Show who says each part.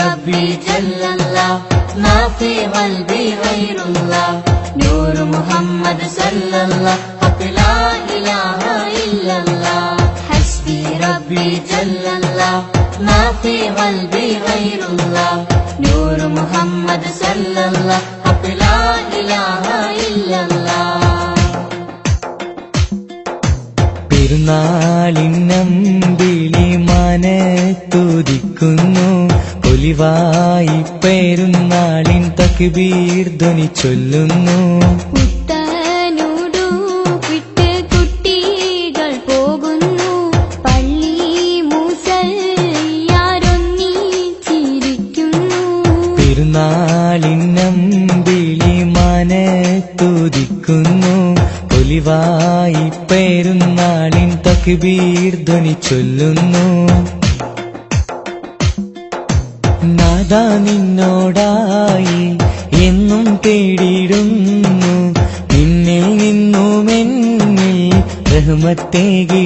Speaker 1: ربي جل الله ما في قلبي غير الله نور محمد صلى الله حق لا إله إلا الله حسبي ربي جل الله ما في قلبي غير الله نور محمد صلى الله حق لا إله إلا الله
Speaker 2: പെരുന്നാളിന്നമ്പിളി മനത്തുദിക്കുന്നു ഒലിവായി പെരുന്നാളിൻ തക്ബീർ ധ്വനി ചൊല്ലുന്നു
Speaker 1: പുത്തനുടുപ്പിട്ട് കുട്ടികൾ പോകുന്നു പള്ളി മുസല്ലിയാരൊന്നിച്ചിരിക്കുന്നു
Speaker 2: പെരുന്നാളിന്നമ്പിളി മനത്തുദിക്കുന്നു ഒലിവായി പെരുന്നാളിൻ തക്ബീർ ധ്വനി ചൊല്ലുന്നു നാദാ നിന്നോടായി എന്നും തേടിയിടുന്നു നിന്നിൽ നിന്നുമെന്നിൽ റഹ്മത്തേകി